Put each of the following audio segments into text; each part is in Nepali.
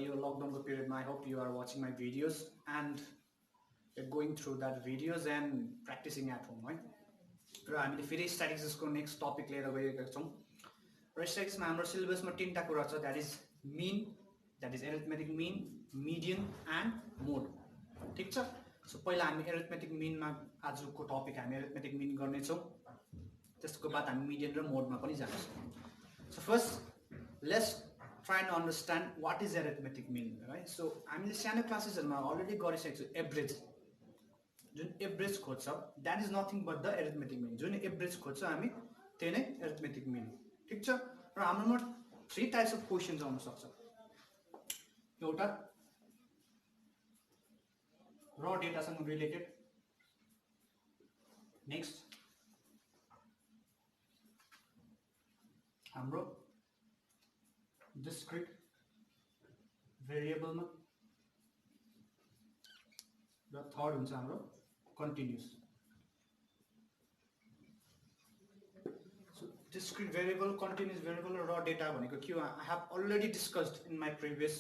यो लकडाउनको पिरियडमा I hope you are watching my videos and going through that videos and practising at home है। र हामीले फेरि स्ट्याटिस्टिक्सको नेक्स्ट टपिक लिएर गएका छौँ। र स्ट्याटिस्टिक्समा हाम्रो सिलेबसमा 3टा कुरा छ, that is mean, that is arithmetic mean, median and mode. ठिक छ। सो पहिला हामी एरिथमेटिक मिनमा आजको टपिक हामी एरिथमेटिक मिन गर्नेछौँ, त्यसको बाद हामी मिडियन र मोडमा पनि जानेछौँ। So first let's try to understand what is arithmetic mean है। सो हामीले सानो क्लासेसहरूमा अलरेडी गरिसकेको छौँ। एभरेज, जुन एभरेज खोज्छ that is nothing but the arithmetic mean. जुन एभरेज खोज्छ हामी त्यही नै एरिथमेटिक मिन। ठिक छ। र हाम्रोमा 3 टाइप्स अफ क्वेसन्स आउन सक्छ। एउटा र डेटासँग रिलेटेड, नेक्स्ट हाम्रो डिस्क्रिट भेरिएबलमा, र थर्ड हुन्छ हाम्रो continuous. So discrete variable, continuous variable र डेटा भनेको के हो? I have already discussed in my previous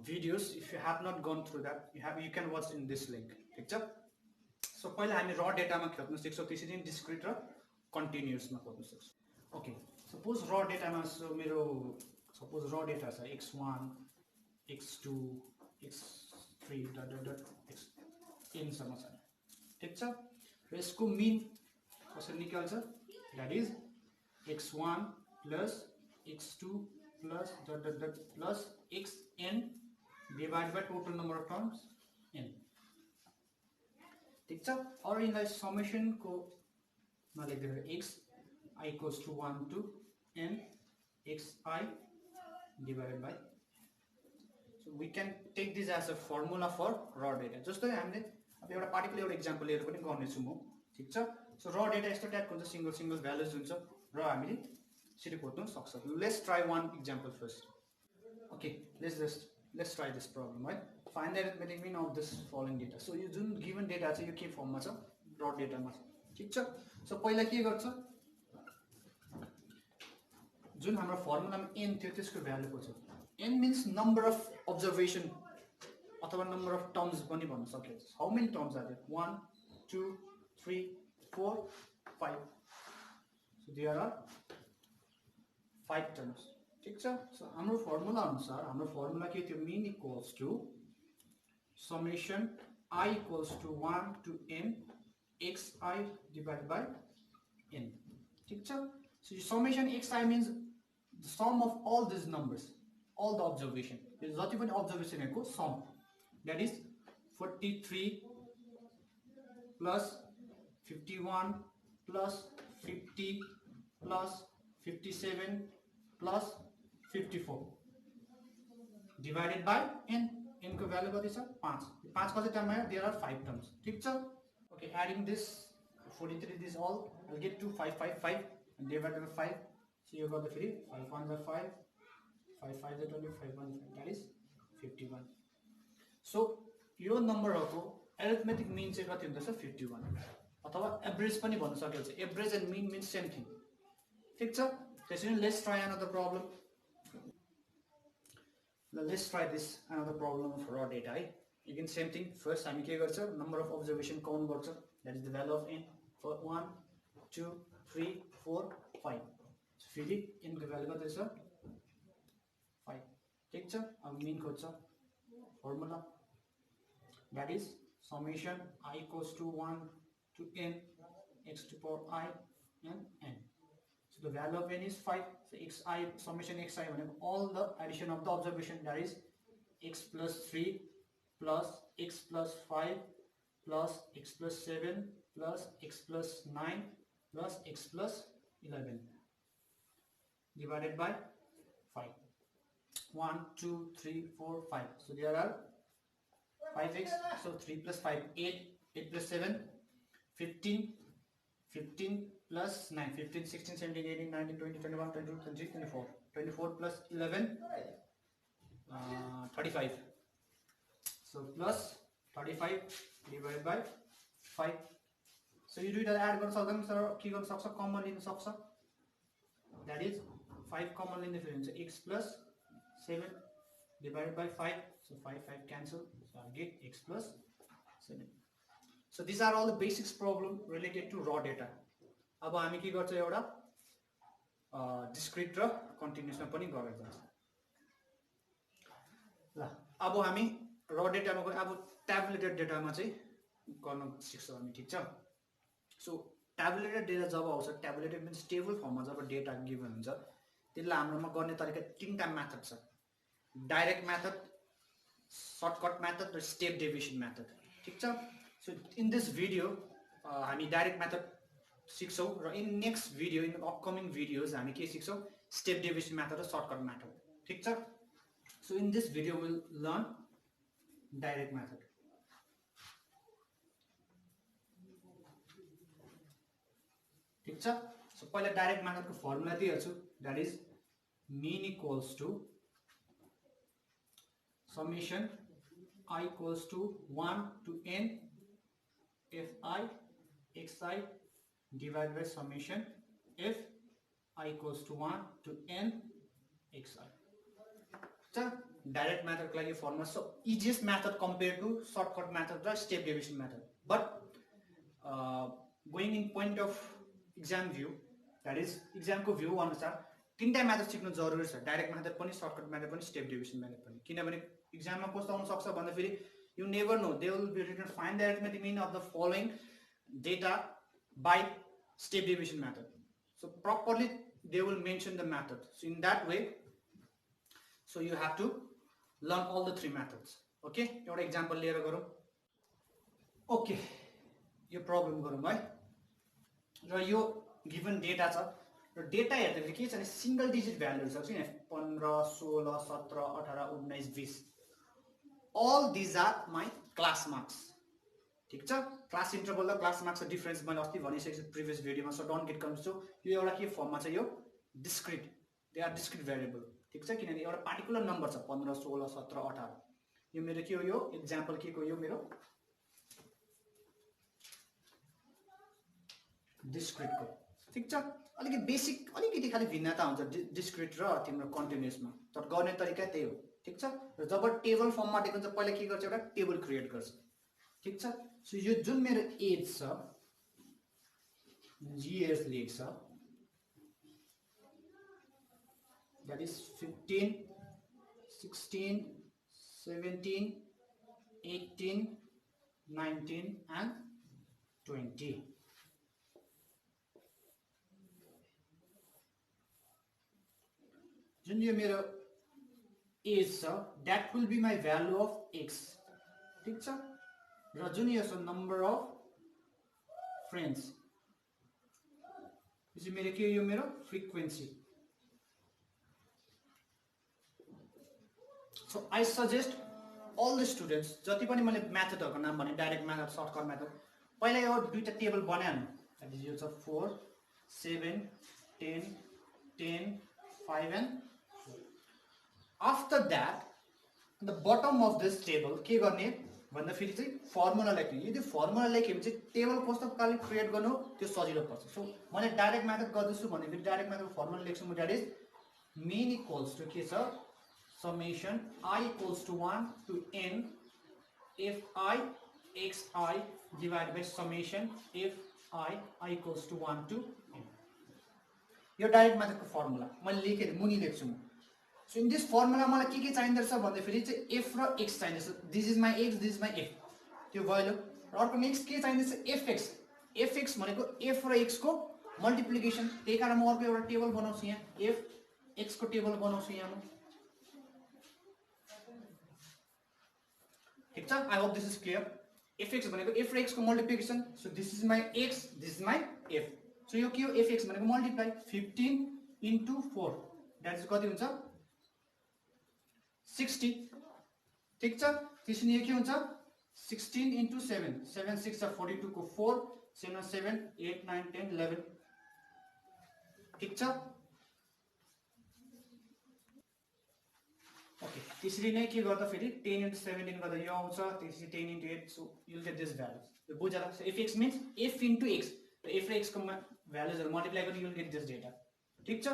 videos. If you have not gone through that you can watch in this link. ठिक छ। सो पहिला हामी र डेटामा खोज्न सिक्छौँ, त्यसरी नै डिस्क्रिट र कन्टिन्युसमा खोज्न सक्छौँ। ओके, सपोज र डेटामा मेरो सपोज र डेटा छ x1 x2 x3 dot dot dot xnसम्म छ। ठिक छ। र यसको मिन कसरी निकाल्छ? That is x1 plus x2 plus dot dot dot plus xn divide by total number of terms n। ठिक छ। और यिनलाई समेसनको मा लेख्दै x I equals to 1 to n xi divided by. So we can take this as a formula for raw data. जस्तै हामीले अब एउटा पार्टिकुलर एउटा एक्जाम्पल लिएर पनि गर्नेछु म। ठिक छ। सो र डेटा यस्तो टाइपको हुन्छ, सिंगल सिंगल भ्यालुज हुन्छ र हामीले यसरी खोज्न सक्छौँ। Let's try one example first. Okay, let's try this problem है। Find the arithmetic mean of this following data. So यो जुन गिभन डेटा छ यो के फर्ममा छ? र डेटामा छ। ठिक छ। सो पहिला के गर्छ? जुन हाम्रो फर्मुलामा n थियो त्यसको भ्यालु को छ? n means number of observation अथवा नम्बर अफ टर्म्स पनि भन्न सकिन्छ। How many terms are there? 1 2 3 4 5। So there are 5 terms. ठिक छ। सो हाम्रो फर्मुला अनुसार हाम्रो फर्मुला के थियो? Mean equals to summation i equals to 1 to n xi divided by n। ठिक छ। So summation xi means the sum of all these numbers, all the observation. There is not even observation equal sum. That is 43 plus 51 plus 50 plus 57 plus 54 divided by n. n को value कति छ? 5. 5 कति टर्म आयो? There are 5 terms. ठिक छ। Okay, adding this 43 this all I'll get to 555 and divided by 5. So you got the free 5 1s are 5, 5 5s are 20, 5 1 5, that is 51. So यो नम्बरहरुको एरिथमेटिक मिन चाहिँ कति हुन्छ? 51 अथवा एभरेज पनि भन्न सकिन्छ। Average and mean means same thing. ठिक छ। त्यसैले let's try another problem. Let's try this another problem of र डेटा है। Again same thing. फर्स्ट हामी के गर्छ? नम्बर अफ अब्जर्भेसन काउन्ट गर्छ। That is the value of n। 1 2 3 4 5। फेरि n को भ्यालु कति छ? 5। ठिक छ। अब मिन खोज्छ। Formula that is summation i equals to 1 to n x to power I and n. So the value of n is 5. So xi summation xi भनेको all the addition of the observation, that is x plus 3 plus x plus 5 plus x plus 7 plus x plus 9 plus x plus 11 divided by 5. 1 2 3 4 5. So there are 5x. So 3 plus 5 8. 8 plus 7 15. 15 plus 9 15 16 17 18 19 20 21 22 23 24. 24 plus 11 35. So plus 35 divided by 5. So you do it add गर्न सक्दैन सर, के गर्न सक्छ? कमन लिन सक्छ। That is 5 कमन लिँदै फेरि हुन्छ x plus 7 divided by 5, so 5 cancel, so I'll get x plus 7. So these are all the basics problem related to raw data. अब हामी के गर्छ एउटा डिस्क्रिट र कन्टिन्युअसमा पनि गरेर जान्छ। ल अब हामी र डेटामा गयो, अब ट्याबुलेटेड डेटामा चाहिँ गर्न सिक्छौँ हामी, ठीक छ। सो ट्याबुलेटेड डेटा जब आउँछ, ट्याबुलेटेड मिन्स टेबल फर्ममा जब डेटा गिभन हुन्छ, त्यसलाई हाम्रोमा गर्ने तरिका तीनटा मेथड छ, डाइरेक्ट मेथड, सर्टकट मेथड र स्टेप डेभिएसन मेथड, ठीक छ। सो इन दिस भिडियो हामी डाइरेक्ट मेथड सिक्छौँ र in next video, in upcoming videos हामी के सिक्छौँ, स्टेप डेभिएसन मेथड र सर्टकट मेथड, ठीक छ। So in this video will learn direct method. ठीक छ। सो पहिला डाइरेक्ट मेथडको फर्मुला दिइहाल्छु, that is mean equals to summation I equals to 1 to n fi xi divided by summation f I equals to 1 to n xi. So direct method को लागि formula, so easiest method compared to shortcut method र step deviation method, but going in point of exam view, that is exam को view अनुसार तीनटा मेथड सिक्नु जरुरी छ, डाइरेक्ट मेथड पनि, सर्टकट मेथड पनि, स्टेप डेभिएसन मेथड पनि। किनभने एक्जाममा कस्तो आउन सक्छ भन्दाखेरि you never know, they will be written find the arithmetic mean of the following data by step deviation method. So properly they will mention the method, so in that way so you have to learn all the three methods. Okay, एउटा एक्जाम्पल लिएर गरौँ। ओके, यो प्रब्लम गरौँ है। र यो गिभन डेटा छ र डेटा हेर्दाखेरि के छ भने सिंगल डिजिट भ्यालुहरु छ, किन 15 16 17 18 19 20 all these are my class marks, ठीक छ। क्लास इन्टरभल र क्लास मार्क्स डिफरेन्स मैले अस्ति भनिसकेको छु प्रिभियस भिडियोमा, सो डोन्ट गेट कन्फ्युज। यो एउटा के फर्ममा छ, यो discrete, they are discrete variable, ठीक छ। किनभने एउटा पार्टिकुलर नम्बर छ 15 16 17 18, यो मेरो के हो, यो एक्जाम्पल के को, यो मेरो डिस्क्रिट को, ठीक छ। अलिकति बेसिक, अलिकति खाली भिन्नता हुन्छ डिस्क्रिट र तिम्रो कन्टिन्युअसमा, तर गर्ने तरिका त्यही हो, ठीक छ। र जब टेबल फर्ममा दिएको हुन्छ, पहिला के गर्छ, एउटा टेबल क्रिएट गर्छ, ठीक छ। सो यो जुन मेरो एज छ, जीएस लेख्छ, द्याट इज 15 16 17 18 19 and 20। जुन यो मेरो एज छ, that will be my value of X, ठीक छ। र जुन यो छ नम्बर अफ फ्रेन्ड्स, यो चाहिँ मेरो के, यो मेरो frequency. So I suggest all the students, जति पनि मैले मेथडहरूको नाम भने, डाइरेक्ट मेथड, सर्टकट मेथड, पहिला यो दुईटा टेबल बनाइहाल्नु, द्याट इज यो छ 4 7 10 10 5 and after that the bottom of this table के गर्ने भन्दा फेरि चाहिँ फर्मुला लेख्ने। यदि फर्मुला लेख्यो भने चाहिँ टेबल कस्तो प्रकारले क्रिएट गर्नु त्यो सजिलो पर्छ। सो मैले डाइरेक्ट मेथड गर्दैछु भने फेरि डाइरेक्ट मेथड फर्मुला लेख्छु म, that is mean equals to के छ, summation I equals to 1 to n fi xi divided by summation fi equals to 1 to n। यो डाइरेक्ट मेथडको फर्मुला मैले लेखेर मुनि लेख्छु म। सो इन दिस फर्मुला मलाई के चाहिँदछ भन्दाखेरि चाहिँ f र x चाहिँदछ, this is my x, this is my f, त्यो भइलो। र अर्को नेक्स्ट के चाहिँदछ, fx, fx भनेको f र x को मल्टिप्लिकेसन, त्यही कारण म अर्को एउटा टेबल बनाउँछु यहाँ, fx को टेबल बनाउँछु यहाँ म, ठीक छ। I hope this is clear. fx भनेको f र x को multiplication, so this is my x, this is my f। So यो के हो, fx भनेको मल्टिप्लाई 15 into 4, द्याट इज कति हुन्छ 60, ठीक छ। त्यसैले यो के हुन्छ 16 into 7, 7 6 42 को 4, 7 7 8 9 10 11, ठीक छ। ओके, त्यसरी नै के गर्दा फेरि 10 into 17 गर्दा यो आउँछ, त्यसपछि 10 into 8, so you will get this value, यो बुझ्ला। So fx means f into x, र f र x को भ्यालुजहरु मल्टिप्लाई गर्दा you will get this data, ठीक छ।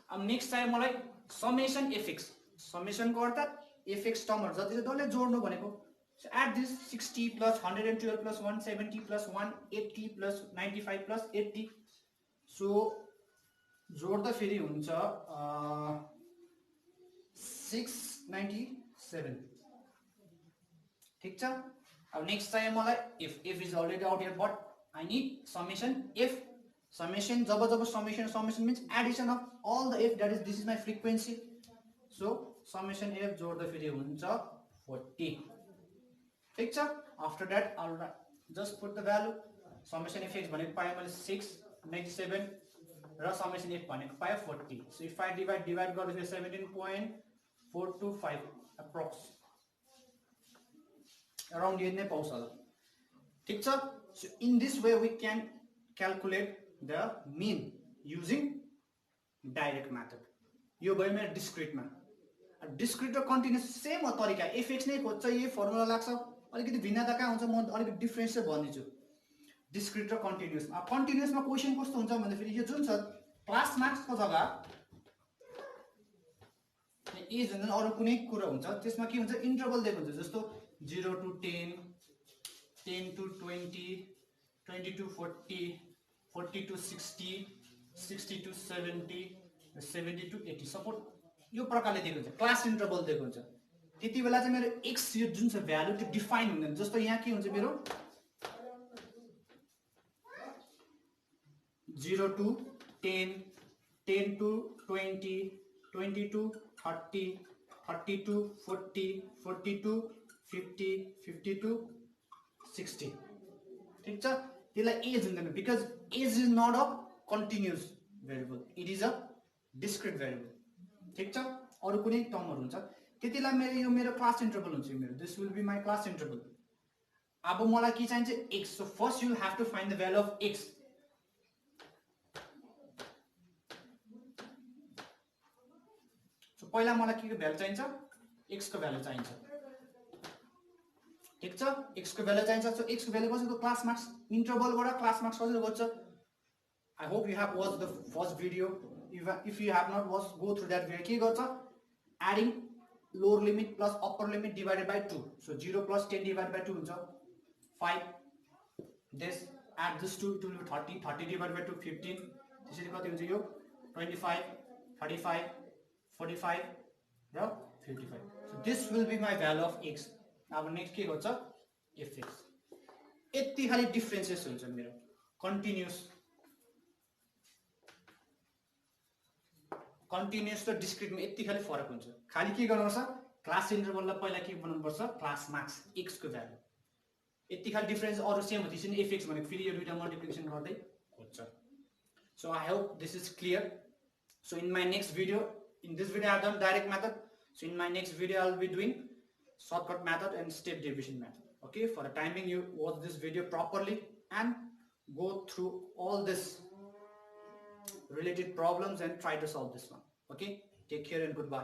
अब नेक्स्ट चाहियो मलाई समेसन fx, समेसन को अर्थात fx टर्महरु जति छ डल्लै जोड्नु भनेको. So add this 60 plus 112 plus 170 plus 180 plus 95 plus 80. So जोड्दा फेरि हुन्छ 697. ठीक छ. अब नेक्स्ट चाहिँ मलाई if is already out here, but I need summation f. Summation job summation means addition of all the f, that is this is my frequency. So summation f जोड्दा फेरि हुन्छ 40. ठीक छ. After that I'll just put the value. Summation f भनेको पाए मैले 697 र summation f भनेको पाए 40. So if I divide गर्दा 17.425 approx. Around here नै पाउँछ होला. ठीक छ. So in this way we can calculate the mean using direct method. यो भयो मेरो discrete मा. Discrete र continuous सेम हो तरिका. fx नै खोज्छ, यही फर्मुला लाग्छ. अलिकति भिन्नता कहाँ हुन्छ म अलिकति डिफरेन्स चाहिँ भन्दिछु. डिस्क्रिट र कन्टिन्युअस. अब कन्टिन्युअस मा क्वेशन कस्तो हुन्छ भन्दा फेरि यो जुन छ क्लास मार्क्स को जग्गा एज भन्दा अरु कुनै कुरा हुन्छ त्यसमा के हुन्छ इन्टरभल दिएको हुन्छ. जस्तो 0 to 10, 10 to 20, 20 to 40, 40 to 60, 60 to 70, 70 to 80 support यो प्रकारले दिएको हुन्छ. क्लास इन्टरभल दिएको हुन्छ. त्यति बेला चाहिँ मेरो x यो जुन छ भ्यालु त्यो डिफाइन हुँदैन. जस्तो यहाँ के हुन्छ मेरो 0 to 10, 10 to 20, 20 to 30, 30 to 40, 40 to 50, 50 to 60. ठीक छ. त्यसलाई एज हुँदैन because age is not a continuous variable, it is a discrete variable. ठीक छ. अरु कुनै टर्महरु हुन्छ त्यतिलाई मेरो क्लास इन्टरभल हुन्छ. मेरो this will be my class interval. अब मलाई के चाहिन्छ x. So first you will have to find the value of x. सो पहिला मलाई के को भ्यालु चाहिन्छ x को भ्यालु चाहिन्छ. ठीक छ. x को भ्यालु चाहिन्छ. सो x को भ्यालु कसरी क्लास मार्क्स इन्टरभलबाट क्लास मार्क्स कसरी गर्छ. I hope you have watch the first video. If you have not watch go through that video. के गर्छ adding lower limit plus upper limit divided by 2. So 0 plus 10 divided by 2 हुन्छ 5. This add this 2 it will be 30. 30 divided by 2 15. त्यसरी कति हुन्छ यो 25, 35, 45 र 55. So this will be my value of x. अब नेक्स्ट के गर्छ fx. यति खाली डिफरेन्सेस हुन्छ मेरो कन्टिन्युअस र डिस्क्रिट मा यति खाली फरक हुन्छ. खाली के गर्नुपर्छ क्लास इन्टरभललाई पहिला के बनाउनु पर्छ क्लास मार्क्स x को भ्यालु. यति खाली डिफरेन्स अरु सेम हो त्यसैले fx भनेको फेरि यो दुईटा मल्टिप्लिकेसन गर्दै खोज्छ. So I hope this is clear. So in my next video, in this video I have done direct method. So in my next video I will be doing shortcut method and step division method. Okay, for the timing you watch this video properly and go through all this related problems and try to solve this one. Okay, take care and goodbye.